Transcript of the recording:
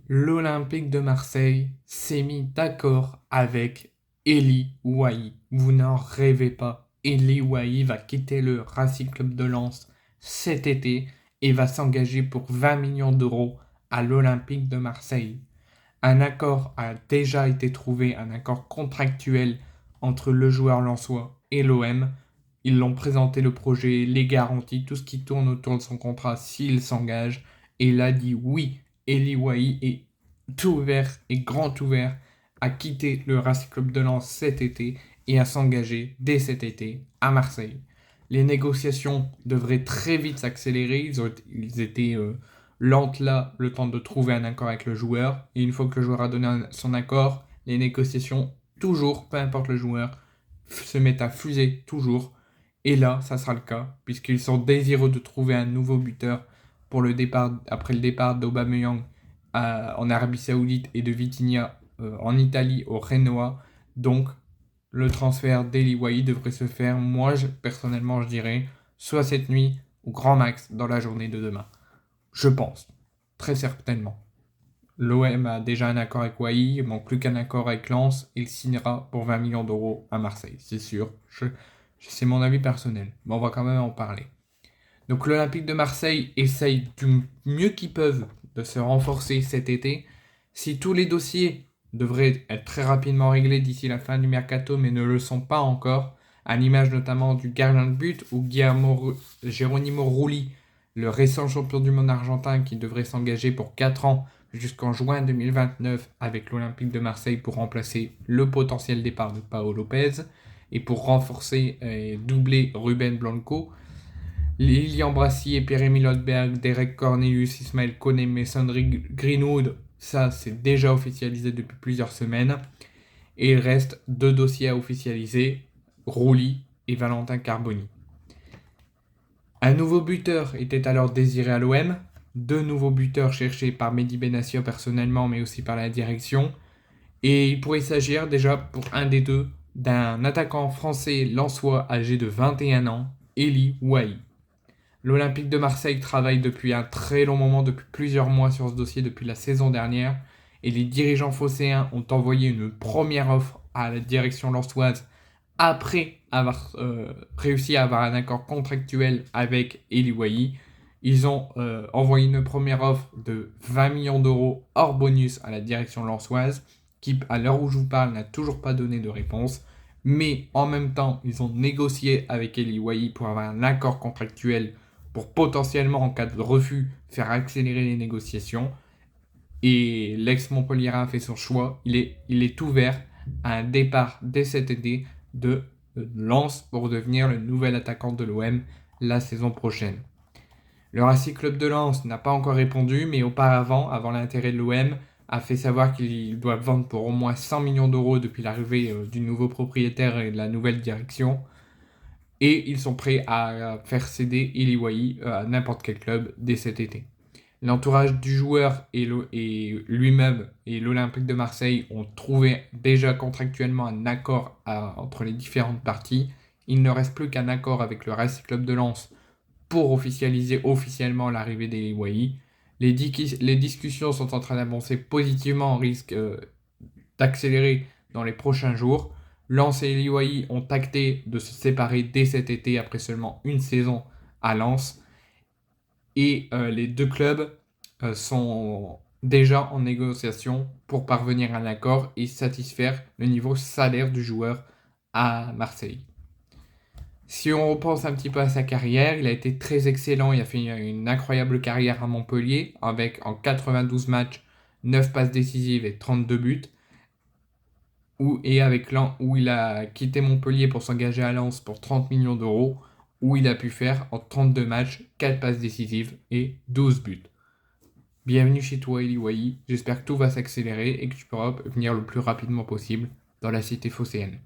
L'Olympique de Marseille s'est mis d'accord avec Eli Wahi. Vous n'en rêvez pas. Eli Wahi va quitter le Racing Club de Lens cet été et va s'engager pour 20 millions d'euros à l'Olympique de Marseille. Un accord a déjà été trouvé, un accord contractuel entre le joueur lensois et l'OM. Ils l'ont présenté le projet, les garanties, tout ce qui tourne autour de son contrat s'il s'engage. Et il a dit oui. Eli Wahi est tout ouvert et grand ouvert à quitter le Racing Club de Lens cet été et à s'engager dès cet été à Marseille. Les négociations devraient très vite s'accélérer. Ils étaient lentes là, le temps de trouver un accord avec le joueur. Et une fois que le joueur a donné son accord, les négociations, toujours, peu importe le joueur, se mettent à fuser toujours. Et là, ça sera le cas, puisqu'ils sont désireux de trouver un nouveau buteur pour le départ, après le départ d'Aubameyang en Arabie Saoudite et de Vitinha en Italie au Genoa. Donc, le transfert d'Eli Wahi devrait se faire, personnellement, je dirais, soit cette nuit ou grand max dans la journée de demain. Je pense, très certainement. L'OM a déjà un accord avec Wahi, il manque plus qu'un accord avec Lens, il signera pour 20 millions d'euros à Marseille, c'est sûr. C'est mon avis personnel, mais on va quand même en parler. Donc l'Olympique de Marseille essaye du mieux qu'ils peuvent de se renforcer cet été. Si tous les dossiers devraient être très rapidement réglés d'ici la fin du mercato, mais ne le sont pas encore, à l'image notamment du gardien de but ou Geronimo Rulli, le récent champion du monde argentin qui devrait s'engager pour 4 ans jusqu'en juin 2029 avec l'Olympique de Marseille pour remplacer le potentiel départ de Paolo Lopez et pour renforcer et doubler Ruben Blanco. Lilian Brassier, Pierre-Emile Hotberg, Derek Cornelius, Ismaël Koné, Mason Greenwood, ça c'est déjà officialisé depuis plusieurs semaines. Et il reste 2 dossiers à officialiser, Rulli et Valentin Carboni. Un nouveau buteur était alors désiré à l'OM, 2 nouveaux buteurs cherchés par Mehdi Benassia personnellement, mais aussi par la direction. Et il pourrait s'agir déjà pour un des deux d'un attaquant français lensois âgé de 21 ans, Eli Wahi. L'Olympique de Marseille travaille depuis un très long moment, depuis plusieurs mois sur ce dossier depuis la saison dernière, et les dirigeants phocéens ont envoyé une première offre à la direction lensoise après avoir réussi à avoir un accord contractuel avec Eli Wahi. Ils ont envoyé une première offre de 20 millions d'euros hors bonus à la direction lensoise, qui à l'heure où je vous parle n'a toujours pas donné de réponse. Mais en même temps, ils ont négocié avec Eli Wahi pour avoir un accord contractuel pour potentiellement, en cas de refus, faire accélérer les négociations. Et l'ex-Montpellierin a fait son choix. Il est ouvert à un départ dès cet été de Lens pour devenir le nouvel attaquant de l'OM la saison prochaine. Le Racing Club de Lens n'a pas encore répondu, mais auparavant, avant l'intérêt de l'OM, a fait savoir qu'ils doivent vendre pour au moins 100 millions d'euros depuis l'arrivée du nouveau propriétaire et de la nouvelle direction. Et ils sont prêts à faire céder Eli Wahi à n'importe quel club dès cet été. L'entourage du joueur et lui-même et l'Olympique de Marseille ont trouvé déjà contractuellement un accord entre les différentes parties. Il ne reste plus qu'un accord avec le Racing Club de Lens pour officialiser officiellement l'arrivée d'Eli Wahi. Les discussions sont en train d'avancer positivement, en risque d'accélérer dans les prochains jours. Lens et Eli Wahi ont acté de se séparer dès cet été après seulement une saison à Lens. Et les deux clubs sont déjà en négociation pour parvenir à un accord et satisfaire le niveau salaire du joueur à Marseille. Si on repense un petit peu à sa carrière, il a été très excellent, il a fait une incroyable carrière à Montpellier avec en 92 matchs, 9 passes décisives et 32 buts. Et avec l'an où il a quitté Montpellier pour s'engager à Lens pour 30 millions d'euros, où il a pu faire en 32 matchs 4 passes décisives et 12 buts. Bienvenue chez toi Eli Wahi, j'espère que tout va s'accélérer et que tu pourras venir le plus rapidement possible dans la cité phocéenne.